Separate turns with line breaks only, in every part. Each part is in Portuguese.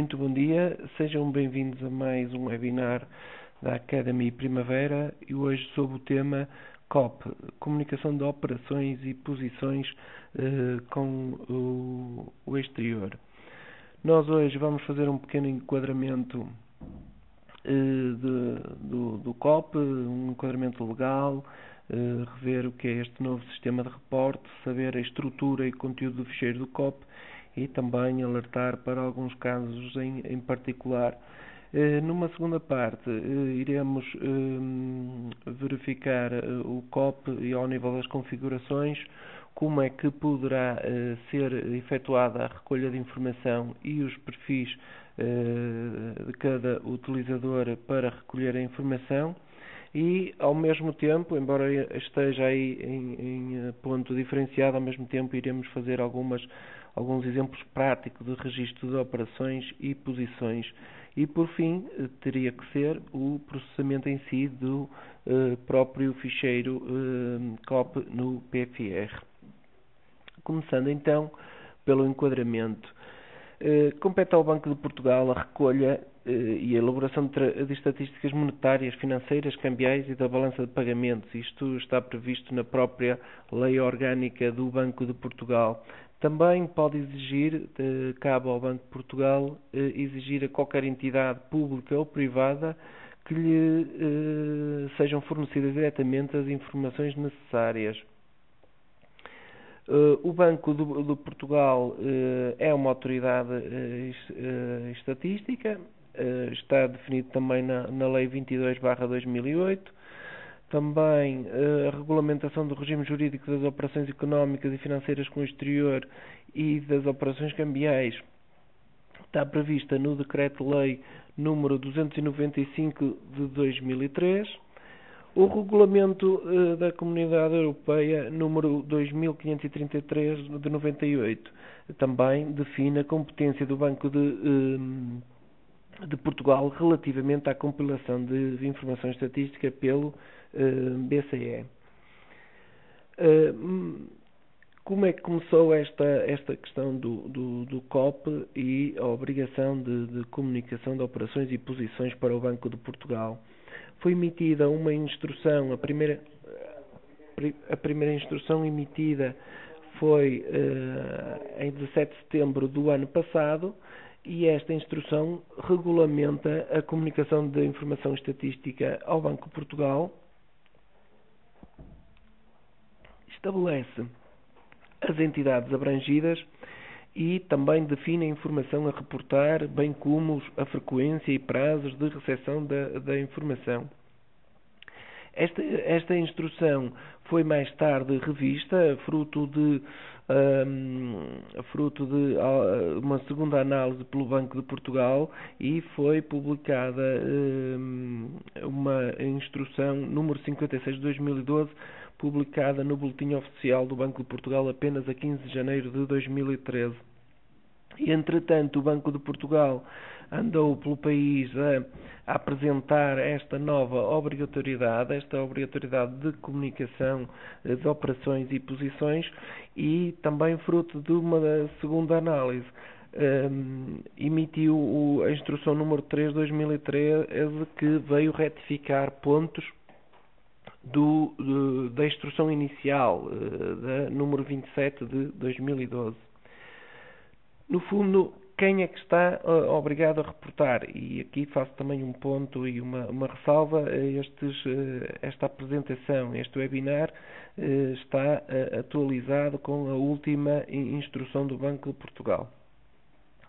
Muito bom dia, sejam bem-vindos a mais um webinar da Academy Primavera e hoje sobre o tema COP, Comunicação de Operações e Posições com o exterior. Nós hoje vamos fazer um pequeno enquadramento do COP, um enquadramento legal, rever o que é este novo sistema de reporte, saber a estrutura e conteúdo do ficheiro do COP e também alertar para alguns casos em particular. Numa segunda parte, iremos verificar o COP e ao nível das configurações, como é que poderá ser efetuada a recolha de informação e os perfis de cada utilizador para recolher a informação e, ao mesmo tempo, embora esteja aí em ponto diferenciado, ao mesmo tempo iremos fazer alguns exemplos práticos de registro de operações e posições. E, por fim, teria que ser o processamento em si do próprio ficheiro COP no PFR. Começando então pelo enquadramento. Compete ao Banco de Portugal a recolha e a elaboração de estatísticas monetárias, financeiras, cambiais e da balança de pagamentos. Isto está previsto na própria Lei Orgânica do Banco de Portugal. Também pode exigir, cabe ao Banco de Portugal, exigir a qualquer entidade pública ou privada que lhe sejam fornecidas diretamente as informações necessárias. O Banco de Portugal é uma autoridade estatística, está definido também na Lei 22/2008. Também a regulamentação do regime jurídico das operações económicas e financeiras com o exterior e das operações cambiais está prevista no Decreto-Lei número 295 de 2003. O Regulamento da Comunidade Europeia número 2533 de 98 também define a competência do Banco de Portugal relativamente à compilação de informação estatística pelo BCE. Como é que começou esta questão do COP e a obrigação de comunicação de operações e posições para o Banco de Portugal? Foi emitida uma instrução, a primeira instrução emitida foi em 17 de setembro do ano passado e esta instrução regulamenta a comunicação de informação estatística ao Banco de Portugal, estabelece as entidades abrangidas e também define a informação a reportar, bem como a frequência e prazos de recepção da informação. Esta instrução foi mais tarde revista, fruto de uma segunda análise pelo Banco de Portugal e foi publicada uma instrução número 56 de 2012, publicada no Boletim Oficial do Banco de Portugal apenas a 15 de janeiro de 2013. E, entretanto, o Banco de Portugal andou pelo país a apresentar esta nova obrigatoriedade, esta obrigatoriedade de comunicação de operações e posições e também fruto de uma segunda análise. Emitiu a instrução número 3 de 2013 que veio retificar pontos da instrução inicial, da número 27 de 2012. No fundo, quem é que está obrigado a reportar? E aqui faço também um ponto e uma ressalva. Esta apresentação, este webinar, está atualizado com a última instrução do Banco de Portugal.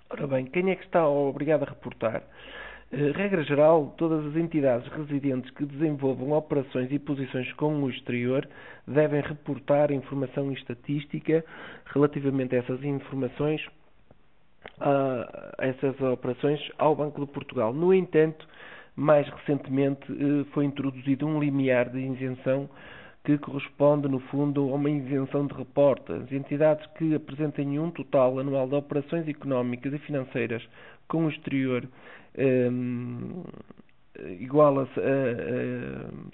Ora bem, quem é que está obrigado a reportar? Regra geral, todas as entidades residentes que desenvolvam operações e posições com o exterior devem reportar informação estatística relativamente a essas informações, essas operações ao Banco de Portugal. No entanto, mais recentemente foi introduzido um limiar de isenção que corresponde, no fundo, a uma isenção de reporte. As entidades que apresentem um total anual de operações económicas e financeiras com o exterior igual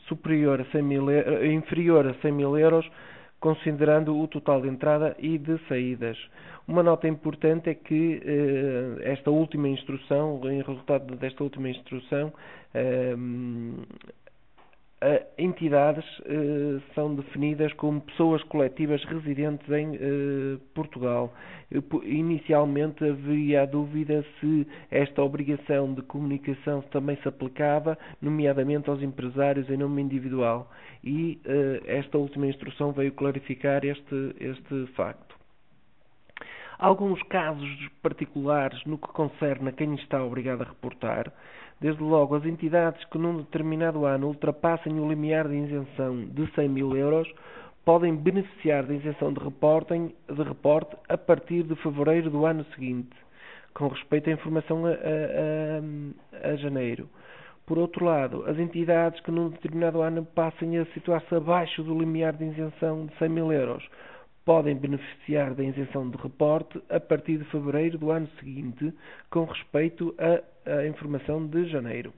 superior a 100 mil, inferior a 100 mil euros considerando o total de entrada e de saídas. Uma nota importante é que esta última instrução, em resultado desta última instrução, entidades são definidas como pessoas coletivas residentes em Portugal. Inicialmente havia a dúvida se esta obrigação de comunicação também se aplicava, nomeadamente aos empresários em nome individual, e esta última instrução veio clarificar este facto. Alguns casos particulares no que concerne a quem está obrigado a reportar. Desde logo, as entidades que num determinado ano ultrapassem o limiar de isenção de 100 mil euros podem beneficiar da isenção de reporte a partir de fevereiro do ano seguinte, com respeito à informação a janeiro. Por outro lado, as entidades que num determinado ano passem a situar-se abaixo do limiar de isenção de 100 mil euros podem beneficiar da isenção de reporte a partir de fevereiro do ano seguinte, com respeito à informação de janeiro.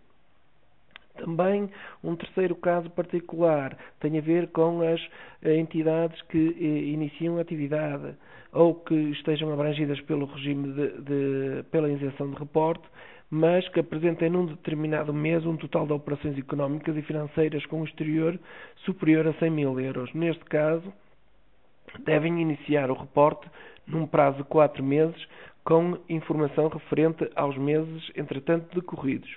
Também um terceiro caso particular tem a ver com as entidades que iniciam atividade ou que estejam abrangidas pelo regime pela isenção de reporte, mas que apresentem num determinado mês um total de operações económicas e financeiras com o exterior superior a 100 mil euros. Neste caso, devem iniciar o reporte num prazo de 4 meses com informação referente aos meses entretanto decorridos.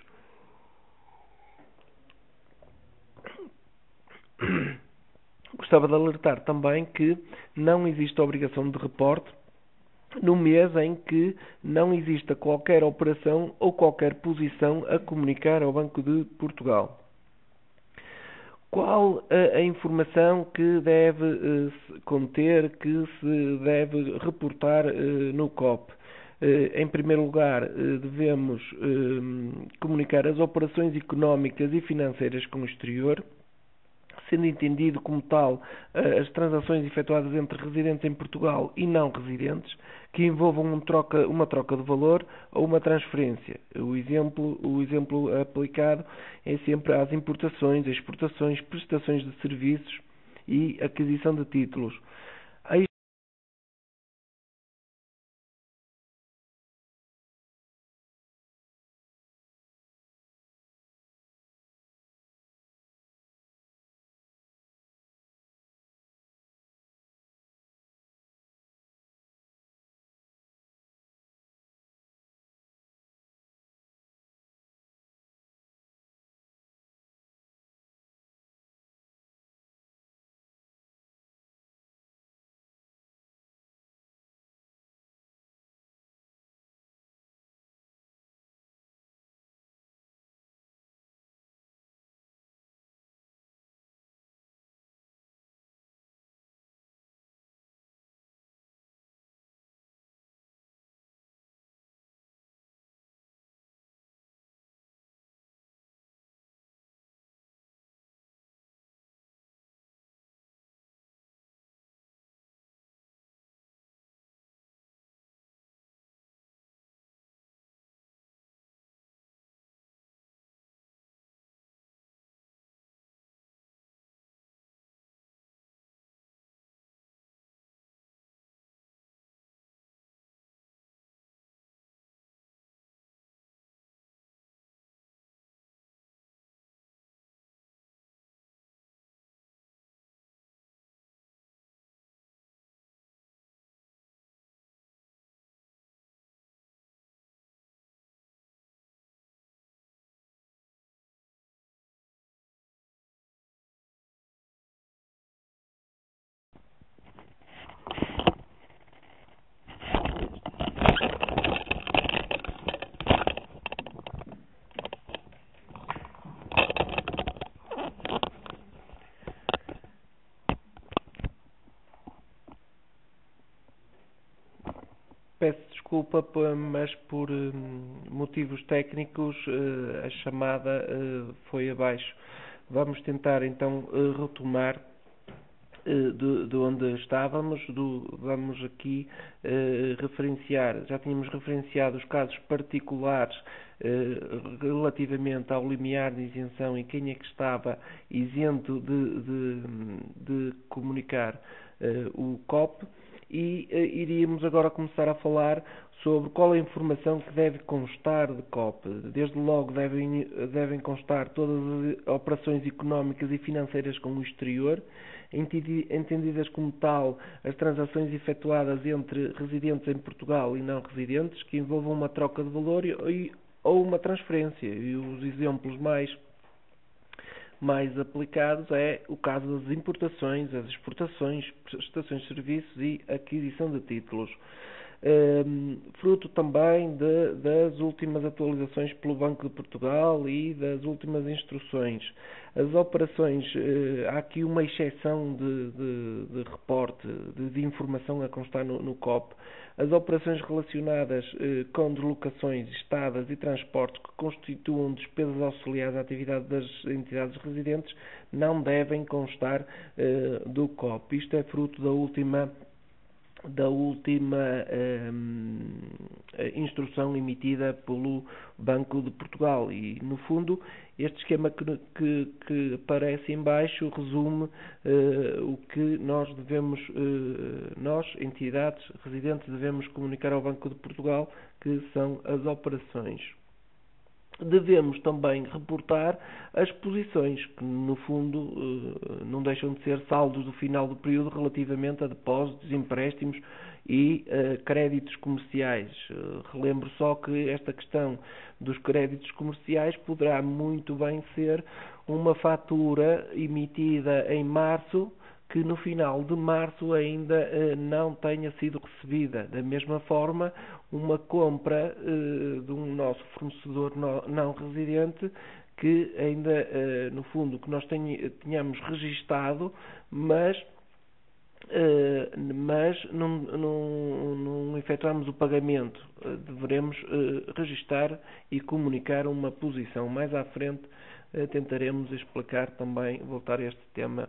Gostava de alertar também que não existe obrigação de reporte no mês em que não exista qualquer operação ou qualquer posição a comunicar ao Banco de Portugal. Qual a informação que deve conter, que se deve reportar no COP? Em primeiro lugar, devemos comunicar as operações económicas e financeiras com o exterior, sendo entendido como tal as transações efetuadas entre residentes em Portugal e não residentes, que envolvam uma troca de valor ou uma transferência. O exemplo aplicado é sempre às importações, exportações, prestações de serviços e aquisição de títulos. Peço desculpa, mas por motivos técnicos a chamada foi abaixo. Vamos tentar então retomar de onde estávamos, vamos aqui referenciar, já tínhamos referenciado os casos particulares relativamente ao limiar de isenção e quem é que estava isento de comunicar o COP, e iríamos agora começar a falar sobre qual é a informação que deve constar de COP. Desde logo devem constar todas as operações económicas e financeiras com o exterior, entendidas como tal as transações efetuadas entre residentes em Portugal e não residentes, que envolvam uma troca de valor ou uma transferência. E os exemplos mais aplicados é o caso das importações, as exportações, prestações de serviços e aquisição de títulos. Fruto também das últimas atualizações pelo Banco de Portugal e das últimas instruções. As operações, há aqui uma exceção de reporte, de informação a constar no COP. As operações relacionadas com deslocações, estadas e transportes que constituam despesas auxiliares à atividade das entidades residentes não devem constar do COP. Isto é fruto da última instrução emitida pelo Banco de Portugal, e no fundo este esquema que aparece em baixo resume o que nós devemos, nós, entidades residentes, devemos comunicar ao Banco de Portugal, que são as operações. Devemos também reportar as posições, que no fundo não deixam de ser saldos do final do período relativamente a depósitos, empréstimos e créditos comerciais. Relembro só que esta questão dos créditos comerciais poderá muito bem ser uma fatura emitida em março, que no final de março ainda não tenha sido recebida. Da mesma forma, uma compra de um nosso fornecedor não residente, que ainda, no fundo, que nós tenhamos registado, mas não efetuamos o pagamento. Deveremos registar e comunicar uma posição. Mais à frente tentaremos explicar também, voltar a este tema.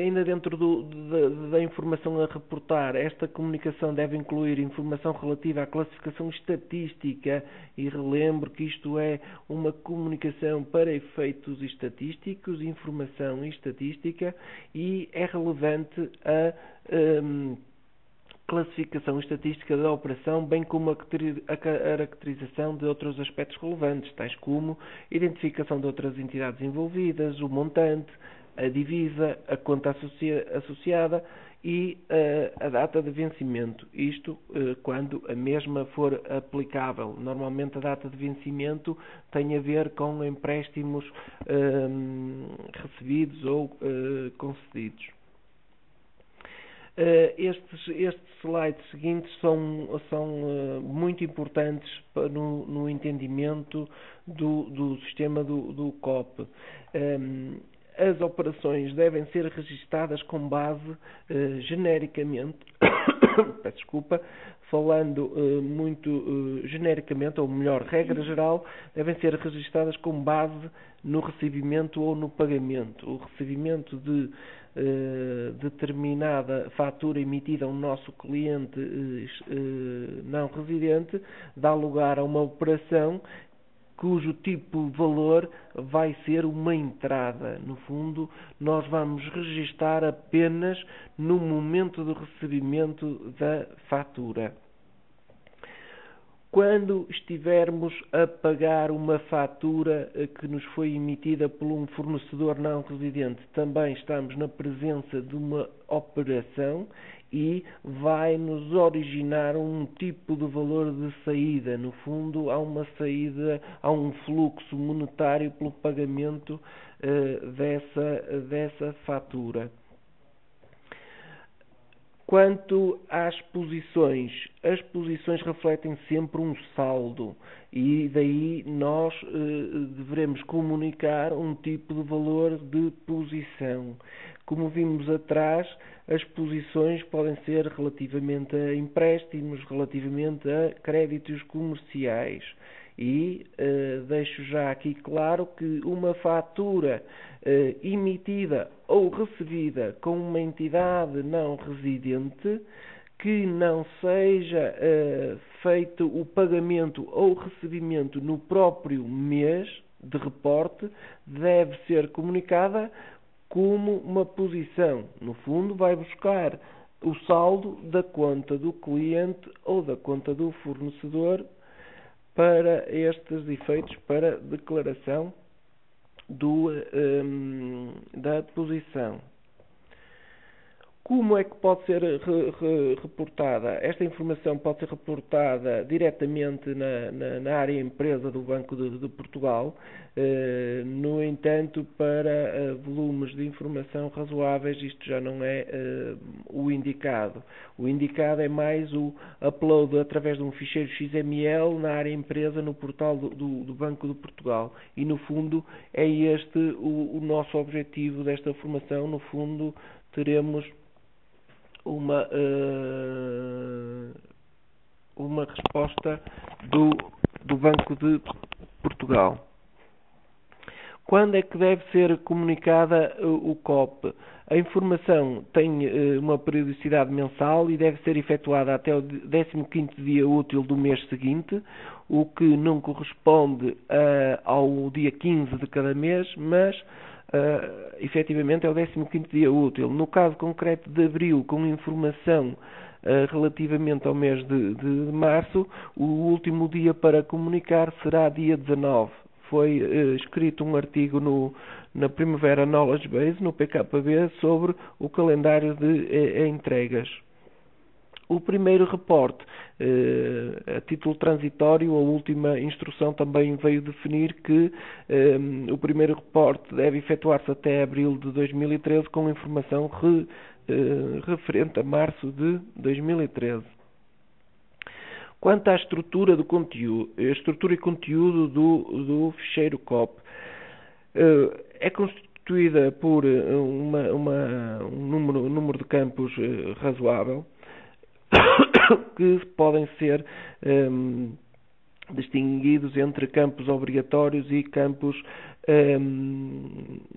Ainda dentro da informação a reportar, esta comunicação deve incluir informação relativa à classificação estatística, e relembro que isto é uma comunicação para efeitos estatísticos, informação estatística, e é relevante a classificação estatística da operação, bem como a caracterização de outros aspectos relevantes, tais como identificação de outras entidades envolvidas, o montante, a divisa, a conta associada e a data de vencimento. Isto quando a mesma for aplicável. Normalmente a data de vencimento tem a ver com empréstimos recebidos ou concedidos. Estes slides seguintes são muito importantes no entendimento do sistema do COP. As operações devem ser registadas com base genericamente, peço desculpa, falando muito genericamente, ou melhor, regra geral, devem ser registadas com base no recebimento ou no pagamento. O recebimento de determinada fatura emitida a um nosso cliente não residente dá lugar a uma operação cujo tipo de valor vai ser uma entrada. No fundo, nós vamos registar apenas no momento do recebimento da fatura. Quando estivermos a pagar uma fatura que nos foi emitida por um fornecedor não residente, também estamos na presença de uma operação e vai nos originar um tipo de valor de saída. No fundo, há uma saída, há um fluxo monetário pelo pagamento dessa fatura. Quanto às posições, as posições refletem sempre um saldo e daí nós devemos comunicar um tipo de valor de posição. Como vimos atrás, as posições podem ser relativamente a empréstimos, relativamente a créditos comerciais. E deixo já aqui claro que uma fatura emitida ou recebida com uma entidade não residente que não seja feito o pagamento ou recebimento no próprio mês de reporte deve ser comunicada como uma posição. No fundo, vai buscar o saldo da conta do cliente ou da conta do fornecedor para estes efeitos, para declaração da posição. Como é que pode ser reportada? Esta informação pode ser reportada diretamente na área empresa do Banco de Portugal. No entanto, para volumes de informação razoáveis, isto já não é o indicado. O indicado é mais o upload através de um ficheiro XML na área empresa no portal do Banco de Portugal. E, no fundo, é este o nosso objetivo desta formação. No fundo, teremos uma resposta do Banco de Portugal. Quando é que deve ser comunicada o COP? A informação tem uma periodicidade mensal e deve ser efetuada até o 15º dia útil do mês seguinte, o que não corresponde ao dia 15 de cada mês, mas efetivamente é o 15º dia útil. No caso concreto de abril, com informação relativamente ao mês de março, o último dia para comunicar será dia 19. Foi escrito um artigo na Primavera Knowledge Base, no PKB, sobre o calendário de entregas. O primeiro reporte, a título transitório, a última instrução também veio definir que o primeiro reporte deve efetuar-se até abril de 2013 com informação referente a março de 2013. Quanto à estrutura do conteúdo, estrutura e conteúdo do ficheiro COP, é constituída por um número de campos razoável, que podem ser distinguidos entre campos obrigatórios e campos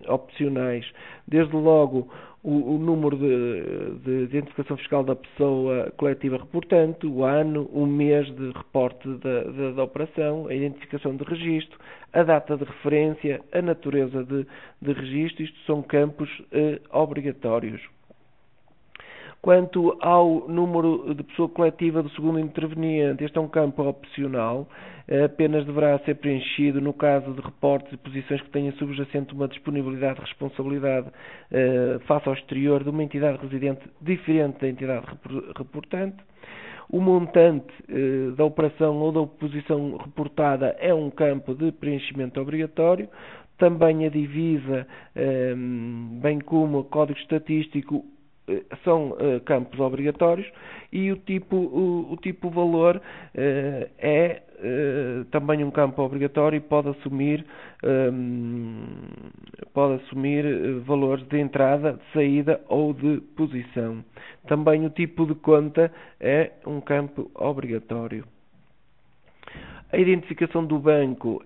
opcionais. Desde logo, o número de identificação fiscal da pessoa coletiva reportante, o ano, o mês de reporte da operação, a identificação de registro, a data de referência, a natureza de registro. Isto são campos obrigatórios. Quanto ao número de pessoa coletiva do segundo interveniente, este é um campo opcional, apenas deverá ser preenchido no caso de reportes e posições que tenham subjacente uma disponibilidade de responsabilidade face ao exterior de uma entidade residente diferente da entidade reportante. O montante da operação ou da posição reportada é um campo de preenchimento obrigatório. Também a divisa, bem como o código estatístico, são campos obrigatórios, e o tipo valor é também um campo obrigatório e pode assumir valores de entrada, de saída ou de posição. Também o tipo de conta é um campo obrigatório. A identificação do banco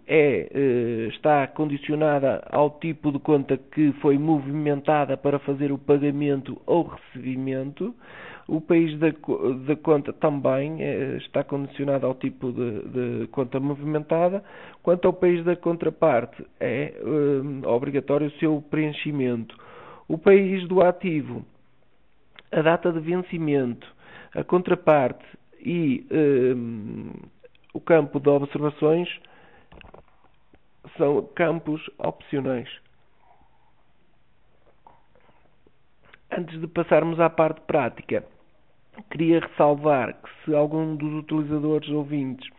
está condicionada ao tipo de conta que foi movimentada para fazer o pagamento ou recebimento. O país da conta também está condicionado ao tipo de conta movimentada. Quanto ao país da contraparte, é obrigatório o seu preenchimento. O país do ativo, a data de vencimento, a contraparte e o campo de observações são campos opcionais. Antes de passarmos à parte prática, queria ressalvar que se algum dos utilizadores ouvintes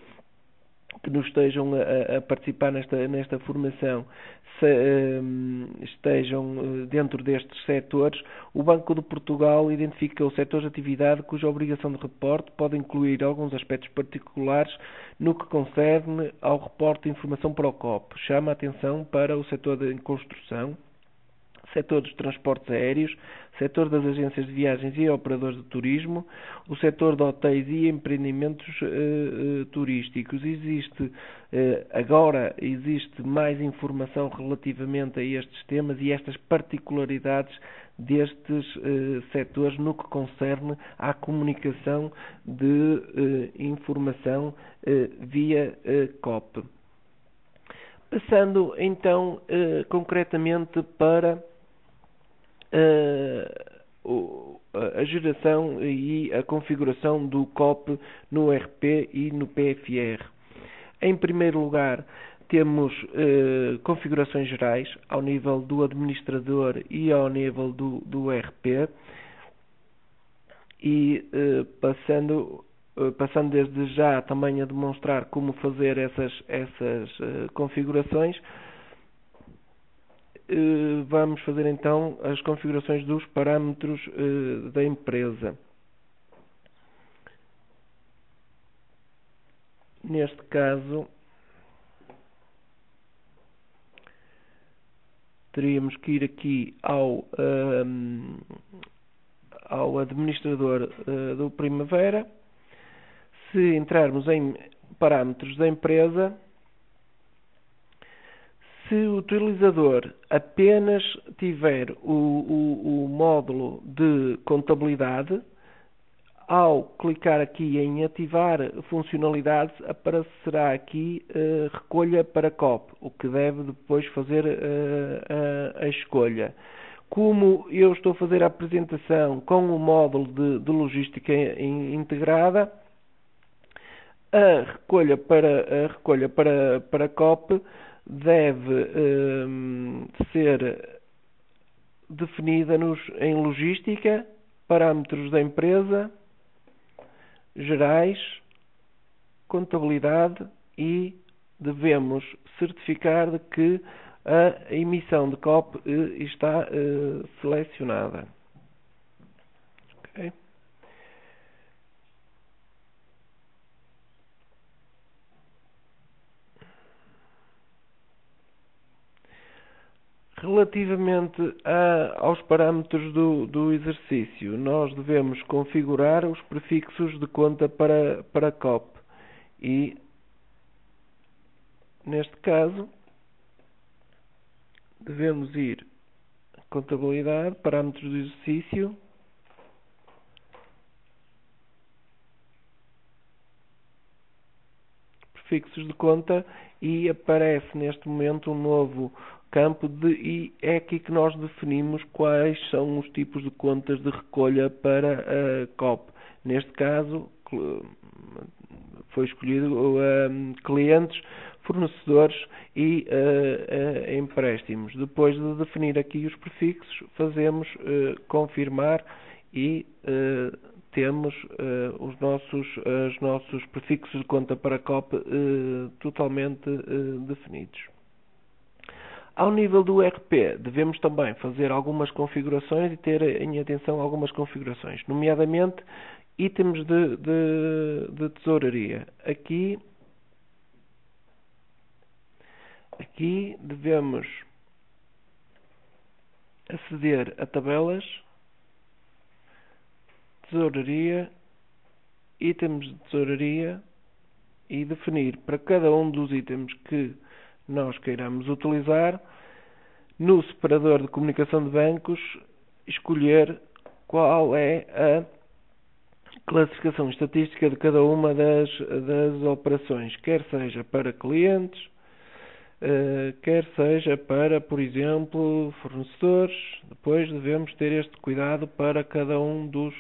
que nos estejam a participar nesta formação estejam dentro destes setores, o Banco de Portugal identificou setores de atividade cuja obrigação de reporte pode incluir alguns aspectos particulares no que concerne ao reporte de informação para o COP. Chama a atenção para o setor de construção, setor dos transportes aéreos, setor das agências de viagens e operadores de turismo, o setor de hotéis e empreendimentos turísticos. Agora existe mais informação relativamente a estes temas e estas particularidades destes setores no que concerne à comunicação de informação via COP. Passando então concretamente para a geração e a configuração do COP no RP e no PFR. Em primeiro lugar, temos configurações gerais ao nível do administrador e ao nível do RP e passando desde já também a demonstrar como fazer essas configurações. Vamos fazer então as configurações dos parâmetros da empresa. Neste caso, teríamos que ir aqui ao administrador do Primavera. Se entrarmos em parâmetros da empresa, se o utilizador apenas tiver o módulo de contabilidade, ao clicar aqui em ativar funcionalidades, aparecerá aqui recolha para COP, o que deve depois fazer a escolha. Como eu estou a fazer a apresentação com o módulo de logística integrada, a recolha para COP deve ser definida em logística, parâmetros da empresa, gerais, contabilidade, e devemos certificar de que a emissão de COP está selecionada. Okay. Relativamente aos parâmetros do exercício, nós devemos configurar os prefixos de conta para COP e, neste caso, devemos ir a contabilidade, parâmetros do exercício, prefixos de conta, e aparece neste momento um novo campo e é aqui que nós definimos quais são os tipos de contas de recolha para a COP. Neste caso, foi escolhido clientes, fornecedores e empréstimos. Depois de definir aqui os prefixos, fazemos confirmar e temos os nossos prefixos de conta para COP totalmente definidos. Ao nível do RP, devemos também fazer algumas configurações e ter em atenção algumas configurações, nomeadamente itens de tesouraria. Aqui devemos aceder a tabelas, tesouraria, itens de tesouraria e definir para cada um dos itens que nós queiramos utilizar, no separador de comunicação de bancos, escolher qual é a classificação estatística de cada uma das operações, quer seja para clientes, quer seja para, por exemplo, fornecedores. Depois devemos ter este cuidado para cada um dos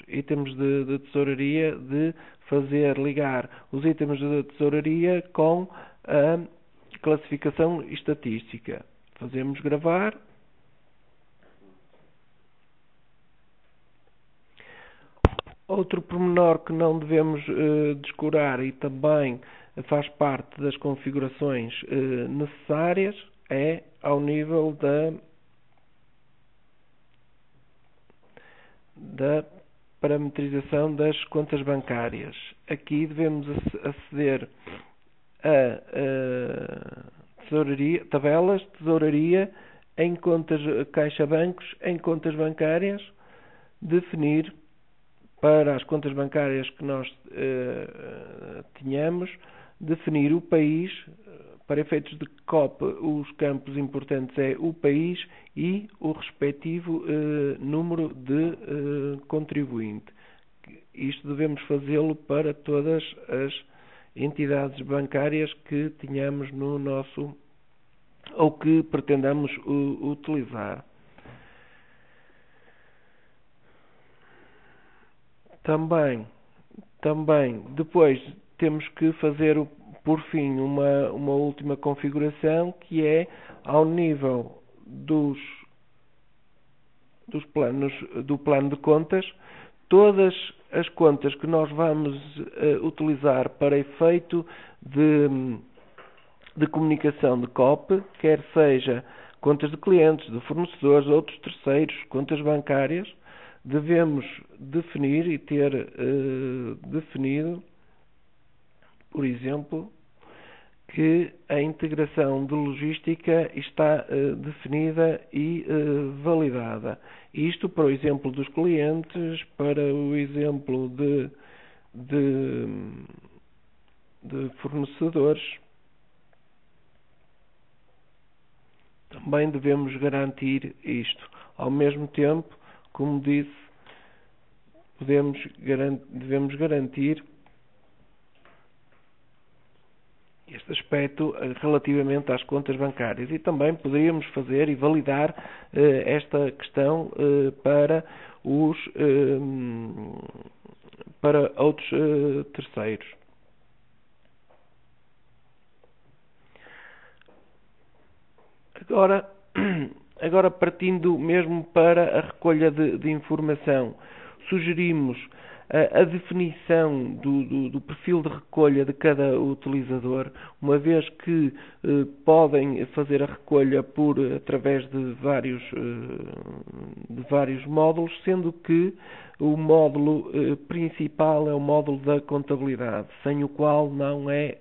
itens de tesouraria, de fazer ligar os itens de tesouraria com a classificação estatística. Fazemos gravar. Outro pormenor que não devemos descurar e também faz parte das configurações necessárias é ao nível da parametrização das contas bancárias. Aqui devemos aceder a tesouraria, tabelas, tesouraria, em contas caixa-bancos, em contas bancárias, definir para as contas bancárias que nós tínhamos, definir o país, para efeitos de COP, os campos importantes é o país e o respectivo número de contribuinte. Isto devemos fazê-lo para todas as entidades bancárias que tenhamos no nosso ou que pretendamos utilizar. Também depois temos que fazer por fim uma última configuração, que é ao nível do plano de contas, todas as contas que nós vamos utilizar para efeito de comunicação de COP, quer seja contas de clientes, de fornecedores, outros terceiros, contas bancárias, devemos definir e ter definido, por exemplo, que a integração de logística está definida e validada. Isto para o exemplo dos clientes, para o exemplo de fornecedores. Também devemos garantir isto. Ao mesmo tempo, como disse, devemos garantir este aspecto relativamente às contas bancárias, e também poderíamos fazer e validar esta questão para outros terceiros. Agora partindo mesmo para a recolha de informação, sugerimos a definição do perfil de recolha de cada utilizador, uma vez que podem fazer a recolha através de vários módulos, sendo que o módulo principal é o módulo da contabilidade, sem o qual não é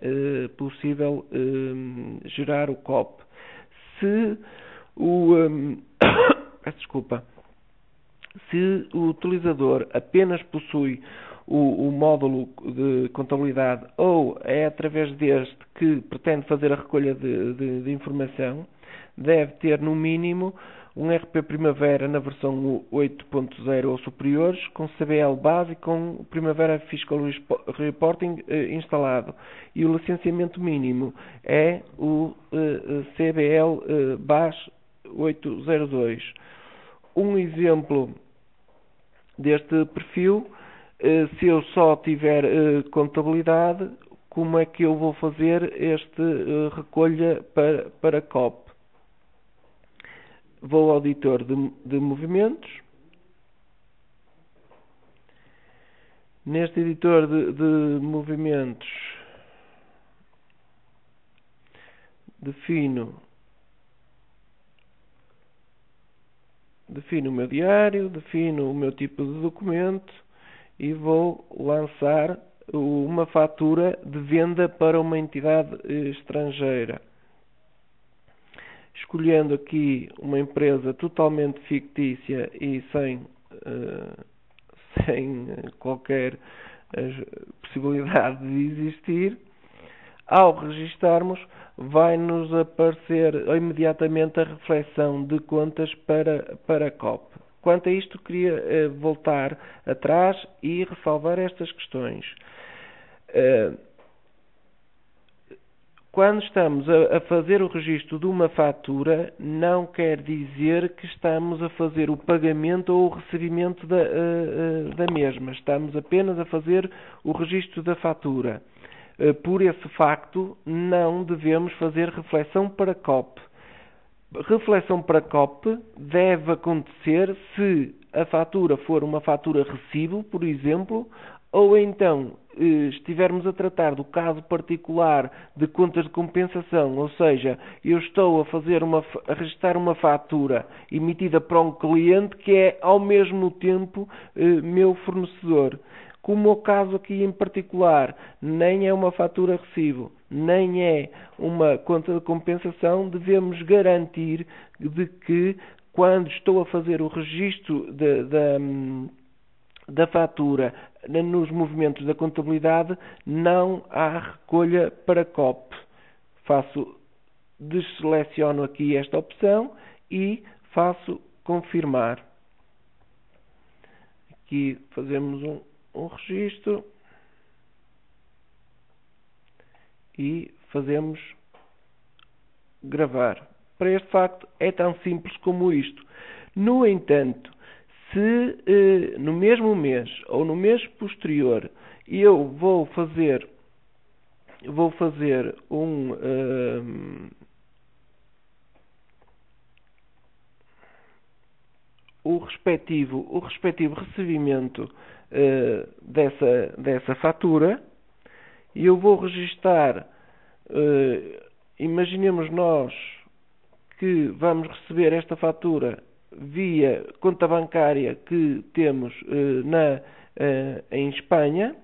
possível gerar o COP. Se o utilizador apenas possui o módulo de contabilidade ou é através deste que pretende fazer a recolha de informação, deve ter no mínimo um RP Primavera na versão 8.0 ou superiores, com CBL base e com Primavera Fiscal Reporting instalado. E o licenciamento mínimo é o CBL BAS 802. Um exemplo deste perfil, se eu só tiver contabilidade, como é que eu vou fazer este recolha para COP? Vou ao editor de movimentos. Neste editor de movimentos defino o meu diário, defino o meu tipo de documento e vou lançar uma fatura de venda para uma entidade estrangeira. Escolhendo aqui uma empresa totalmente fictícia e sem qualquer possibilidade de existir, ao registarmos, vai-nos aparecer imediatamente a reflexão de contas para a COP. Quanto a isto, queria voltar atrás e ressalvar estas questões. Quando estamos a fazer o registro de uma fatura, não quer dizer que estamos a fazer o pagamento ou o recebimento da mesma. Estamos apenas a fazer o registro da fatura. Por esse facto, não devemos fazer reflexão para COP. Reflexão para COP deve acontecer se a fatura for uma fatura recibo, por exemplo, ou então estivermos a tratar do caso particular de contas de compensação, ou seja, eu estou a registrar uma fatura emitida para um cliente que é ao mesmo tempo meu fornecedor. Como o caso aqui em particular nem é uma fatura recibo, nem é uma conta de compensação, devemos garantir de que, quando estou a fazer o registro da fatura nos movimentos da contabilidade, não há recolha para COP. Desseleciono aqui esta opção e faço confirmar. Aqui fazemos um registro e fazemos gravar. Para este facto é tão simples como isto. No entanto, se no mesmo mês ou no mês posterior eu vou fazer o respectivo recebimento dessa fatura, e eu vou registar, imaginemos nós que vamos receber esta fatura via conta bancária que temos em Espanha.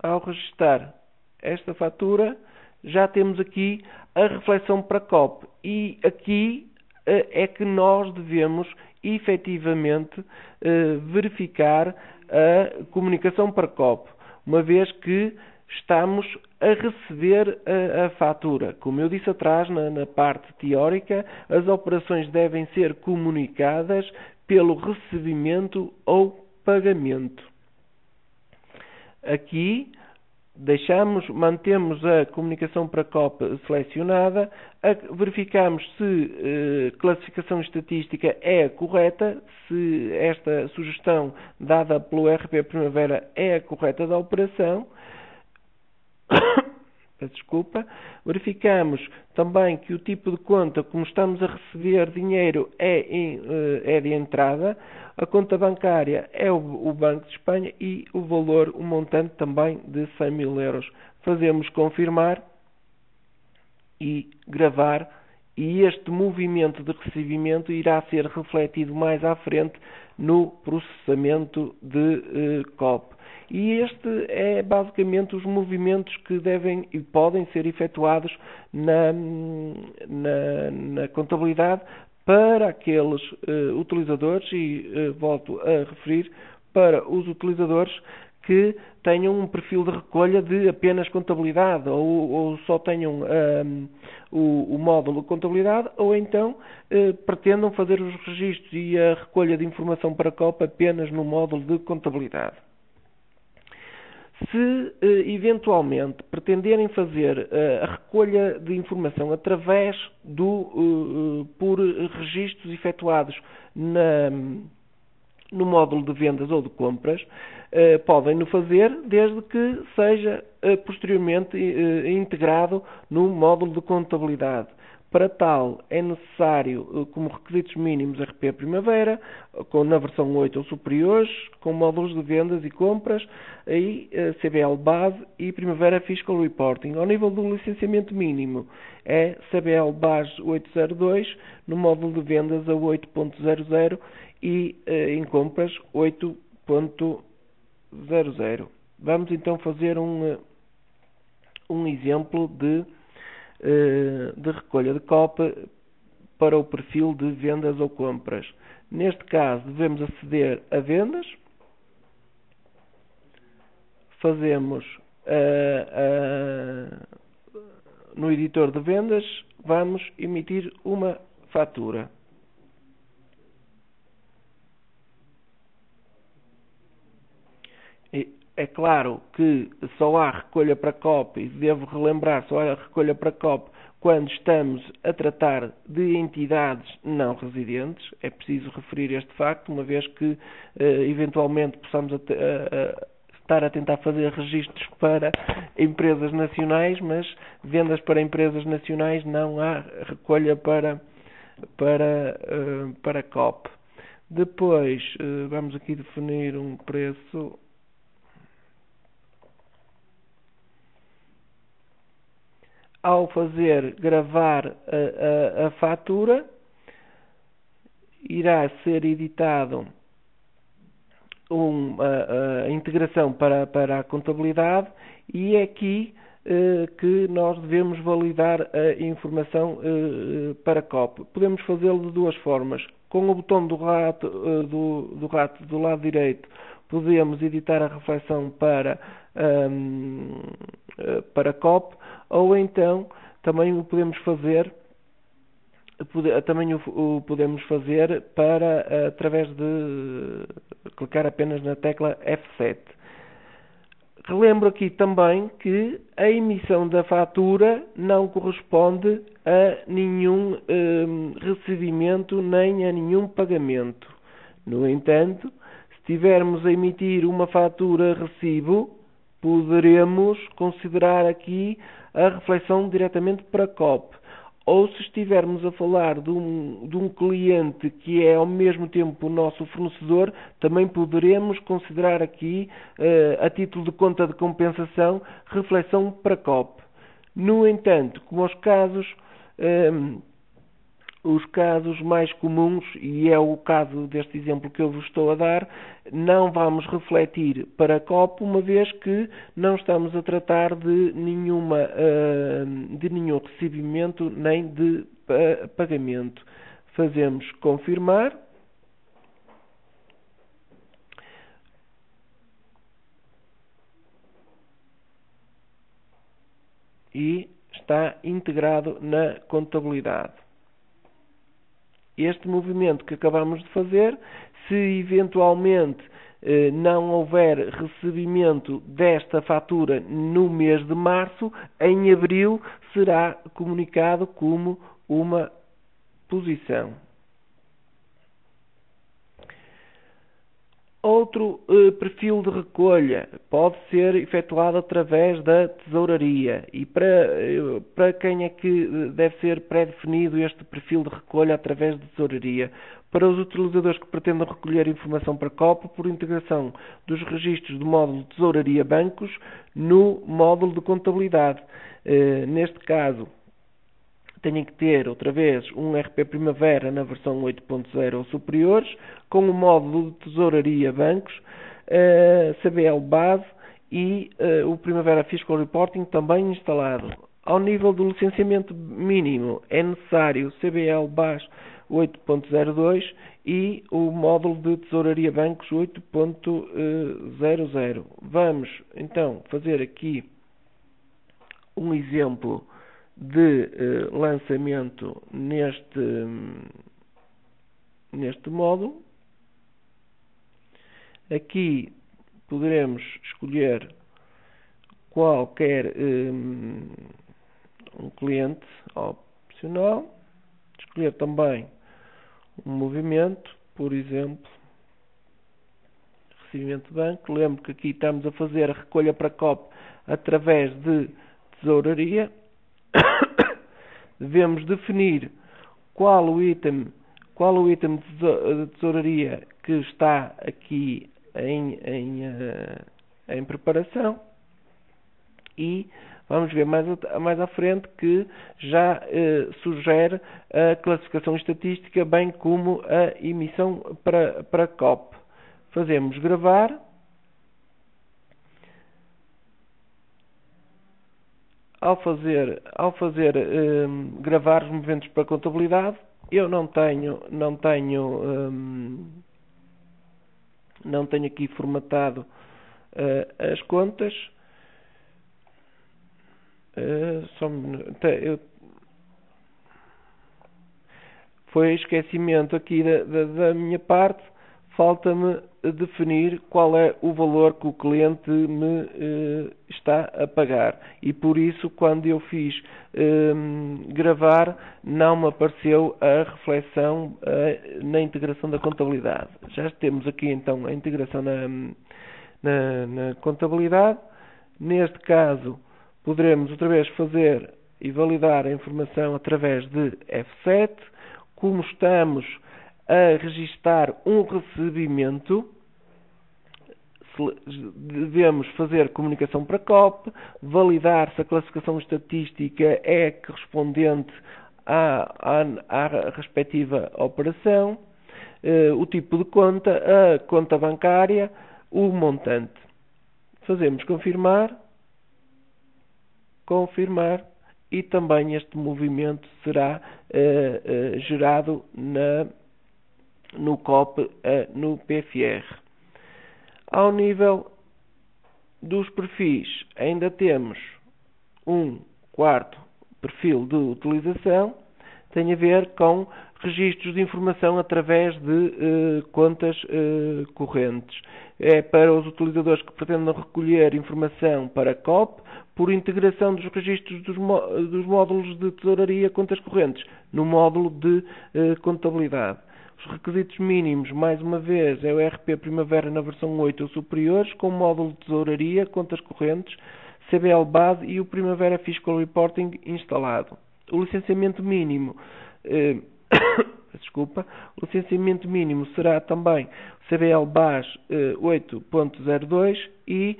Ao registar esta fatura, já temos aqui a reflexão para COP, e aqui é que nós devemos efetivamente verificar a comunicação para COP, uma vez que estamos a receber a fatura. Como eu disse atrás, na parte teórica, as operações devem ser comunicadas pelo recebimento ou pagamento. Aqui mantemos a comunicação para COP selecionada, verificamos se a classificação estatística é a correta, se esta sugestão dada pelo RP Primavera é a correta da operação. Peço desculpa. Verificamos também que o tipo de conta, como estamos a receber dinheiro, é de entrada. A conta bancária é o Banco de Espanha e o valor, o montante também de 100.000 euros. Fazemos confirmar e gravar, e este movimento de recebimento irá ser refletido mais à frente no processamento de COP. E este é basicamente os movimentos que devem e podem ser efetuados na contabilidade para aqueles utilizadores, e volto a referir, para os utilizadores que tenham um perfil de recolha de apenas contabilidade, ou só tenham o módulo de contabilidade, ou então pretendam fazer os registros e a recolha de informação para COP apenas no módulo de contabilidade. Se eventualmente pretenderem fazer a recolha de informação através por registros efetuados no módulo de vendas ou de compras, podem-no fazer desde que seja posteriormente integrado no módulo de contabilidade. Para tal, é necessário, como requisitos mínimos, RP Primavera, na versão 8 ou superiores, com módulos de vendas e compras, aí CBL Base e Primavera Fiscal Reporting. Ao nível do licenciamento mínimo, é CBL Base 802, no módulo de vendas a 8.00 e em compras 8.00. Vamos então fazer um exemplo de recolha de COP para o perfil de vendas ou compras. Neste caso, devemos aceder a vendas, fazemos no editor de vendas, vamos emitir uma fatura. É claro que só há recolha para COP, e devo relembrar, só há recolha para COP quando estamos a tratar de entidades não residentes. É preciso referir este facto, uma vez que eventualmente possamos estar a tentar fazer registros para empresas nacionais, mas vendas para empresas nacionais não há recolha para COP. Depois vamos aqui definir um preço. Ao gravar a fatura, irá ser editado a integração para a contabilidade, e é aqui que nós devemos validar a informação para COP. Podemos fazê-lo de duas formas. Com o botão do rato do lado direito, podemos editar a reflexão para COP, ou então também o podemos fazer através de clicar apenas na tecla F7. Relembro aqui também que a emissão da fatura não corresponde a nenhum recebimento nem a nenhum pagamento. No entanto, se estivermos a emitir uma fatura recibo, poderemos considerar aqui a reflexão diretamente para COP. Ou se estivermos a falar de um cliente que é ao mesmo tempo o nosso fornecedor, também poderemos considerar aqui, a título de conta de compensação, reflexão para COP. No entanto, como os casos mais comuns, e é o caso deste exemplo que eu vos estou a dar, não vamos refletir para COP, uma vez que não estamos a tratar de nenhum recebimento nem de pagamento. Fazemos confirmar. E está integrado na contabilidade. Este movimento que acabamos de fazer, se eventualmente não houver recebimento desta fatura no mês de março, em abril será comunicado como uma posição. Outro perfil de recolha pode ser efetuado através da tesouraria, e para quem é que deve ser pré-definido este perfil de recolha através de tesouraria? Para os utilizadores que pretendam recolher informação para COP por integração dos registros do módulo de tesouraria bancos no módulo de contabilidade. Neste caso, têm que ter, outra vez, um RP Primavera na versão 8.0 ou superiores, com o módulo de tesouraria bancos, CBL base e o Primavera Fiscal Reporting também instalado. Ao nível do licenciamento mínimo, é necessário CBL base 8.02 e o módulo de tesouraria bancos 8.00. Vamos, então, fazer aqui um exemplo de lançamento neste módulo. Aqui poderemos escolher qualquer um cliente opcional, escolher também um movimento, por exemplo, recebimento de banco. Lembro que aqui estamos a fazer a recolha para COP através de tesouraria. Devemos definir qual o item de tesouraria que está aqui em preparação, e vamos ver mais à frente que já sugere a classificação estatística, bem como a emissão para COP. Fazemos gravar. Ao fazer gravar os movimentos para contabilidade, eu não tenho aqui formatado as contas. Foi esquecimento aqui da minha parte. Falta-me definir qual é o valor que o cliente me está a pagar, e por isso, quando eu fiz gravar, não me apareceu a reflexão na integração da contabilidade. Já temos aqui então a integração na contabilidade. Neste caso, poderemos outra vez fazer e validar a informação através de F7. Como estamos a registar um recebimento, devemos fazer comunicação para COP, validar se a classificação estatística é correspondente à respectiva operação. o tipo de conta, a conta bancária, o montante. Fazemos confirmar e também este movimento será gerado no COP, no PFR. Ao nível dos perfis, ainda temos um quarto perfil de utilização, tem a ver com registros de informação através de contas correntes. É para os utilizadores que pretendam recolher informação para COP por integração dos registros dos módulos de tesouraria contas correntes no módulo de contabilidade. Os requisitos mínimos, mais uma vez, é o RP Primavera na versão 8 ou superiores, com o módulo de tesouraria, contas correntes, CBL base e o Primavera Fiscal Reporting instalado. O licenciamento mínimo, o licenciamento mínimo será também CBL BAS 8.02 e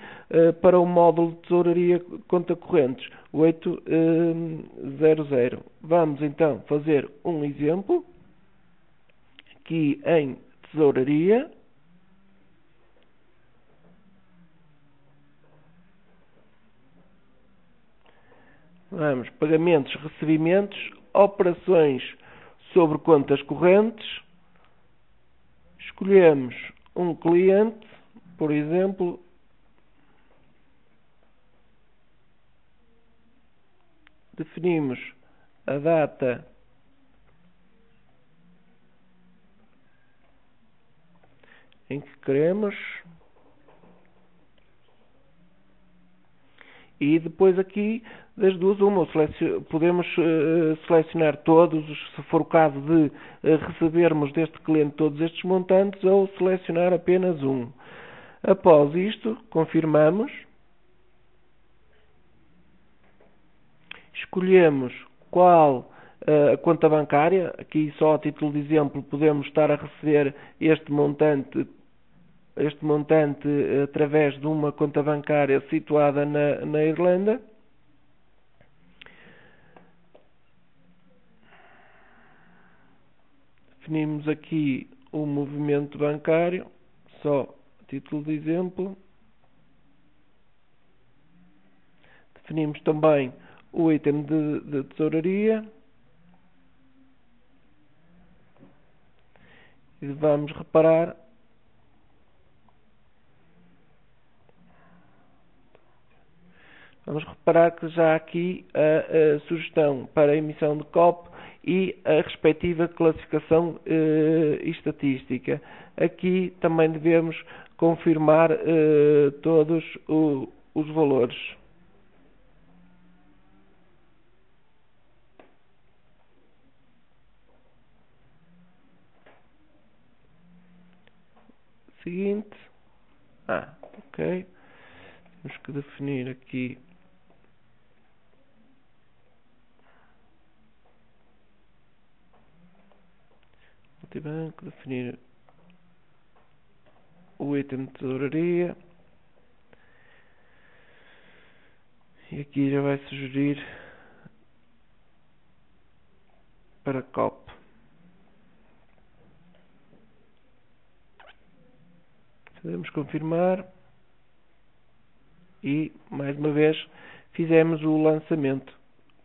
para o módulo de tesouraria conta correntes 8.00. Vamos então fazer um exemplo aqui em tesouraria. Vamos, pagamentos, recebimentos, operações sobre contas correntes. Escolhemos um cliente, por exemplo, definimos a data em que queremos e depois aqui das duas uma, podemos selecionar todos, se for o caso de recebermos deste cliente todos estes montantes, ou selecionar apenas um. Após isto, confirmamos, escolhemos qual a conta bancária, aqui só a título de exemplo podemos estar a receber este montante através de uma conta bancária situada na Irlanda. Definimos aqui o movimento bancário, só a título de exemplo. Definimos também o item de tesouraria. E vamos reparar que já há aqui a sugestão para a emissão de COP e a respectiva classificação estatística. Aqui também devemos confirmar todos os valores. Seguinte. Ok. Temos que definir aqui multibanco, definir o item de tesouraria e aqui já vai sugerir para COP. Podemos confirmar e mais uma vez fizemos o lançamento.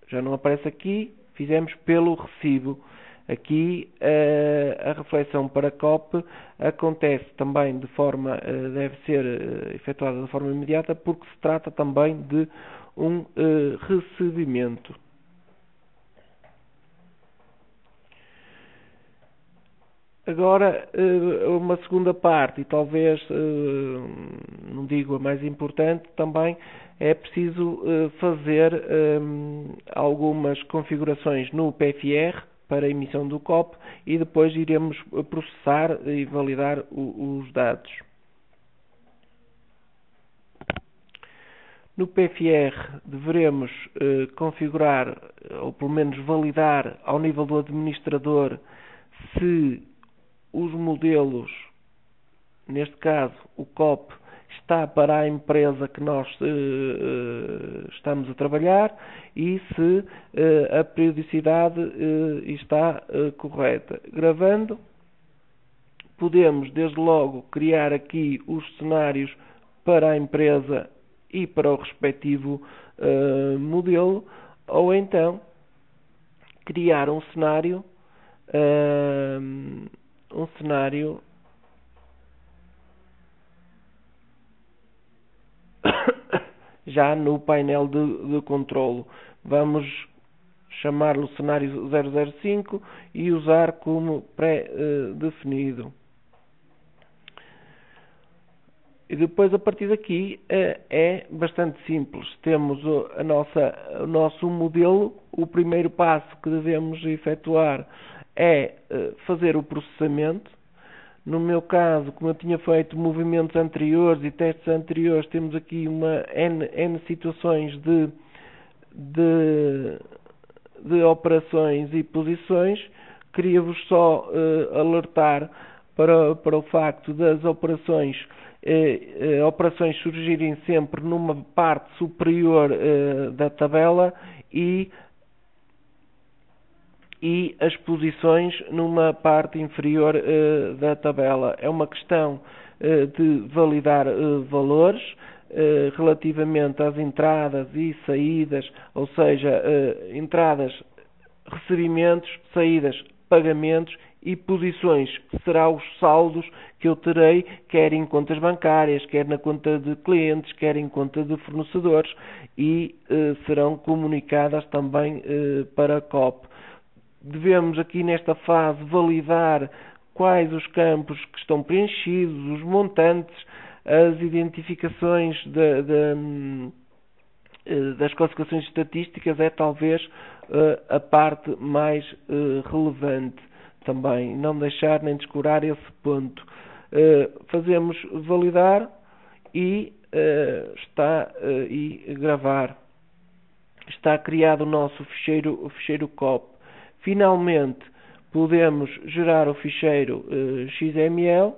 Já não aparece aqui, fizemos pelo recibo. Aqui a reflexão para COP acontece também deve ser efetuada de forma imediata porque se trata também de um recebimento. Agora, uma segunda parte, e talvez, não digo a mais importante, também é preciso fazer algumas configurações no PFR para a emissão do COP e depois iremos processar e validar os dados. No PFR deveremos configurar, ou pelo menos validar ao nível do administrador, se os modelos, neste caso o COP, está para a empresa que nós estamos a trabalhar e se a periodicidade está correta. Gravando. podemos desde logo criar aqui os cenários para a empresa e para o respectivo modelo, ou então criar um cenário já no painel de controlo. Vamos chamar-lo cenário 005 e usar como pré-definido. E depois, a partir daqui, é bastante simples. Temos o nosso modelo. O primeiro passo que devemos efetuar é fazer o processamento. No meu caso, como eu tinha feito movimentos anteriores e testes anteriores, temos aqui uma N situações de operações e posições. Queria-vos só alertar para o facto das operações surgirem sempre numa parte superior da tabela e as posições numa parte inferior da tabela. É uma questão de validar valores relativamente às entradas e saídas, ou seja, entradas, recebimentos, saídas, pagamentos, e posições será os saldos que eu terei, quer em contas bancárias, quer na conta de clientes, quer em conta de fornecedores, e serão comunicadas também para a COP. Devemos aqui nesta fase validar quais os campos que estão preenchidos, os montantes, as identificações das classificações estatísticas é talvez a parte mais relevante também. Não deixar nem descurar esse ponto. Fazemos validar e e gravar. Está criado o nosso ficheiro COP. Finalmente, podemos gerar o ficheiro XML.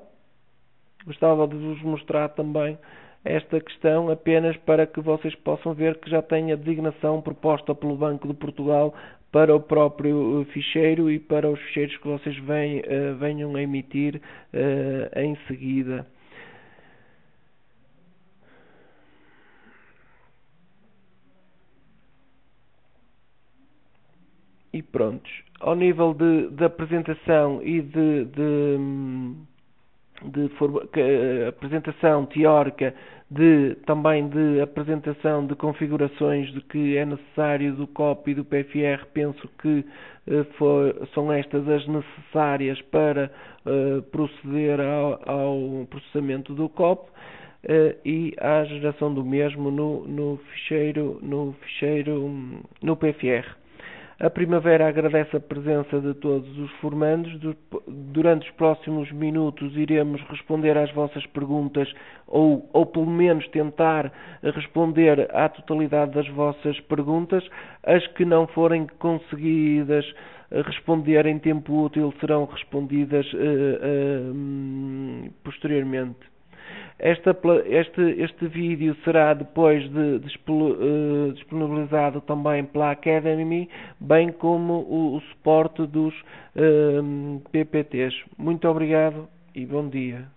Gostava de vos mostrar também esta questão apenas para que vocês possam ver que já tem a designação proposta pelo Banco de Portugal para o próprio ficheiro e para os ficheiros que vocês venham a emitir em seguida. E prontos. Ao nível de apresentação e apresentação teórica, também de apresentação de configurações de que é necessário do COP e do PFR, penso que são estas as necessárias para proceder ao processamento do COP e à geração do mesmo no PFR. A Primavera agradece a presença de todos os formandos. Durante os próximos minutos iremos responder às vossas perguntas ou pelo menos tentar responder à totalidade das vossas perguntas. As que não forem conseguidas responder em tempo útil serão respondidas posteriormente. Este vídeo será depois disponibilizado também pela Academy, bem como o suporte dos PPTs. Muito obrigado e bom dia.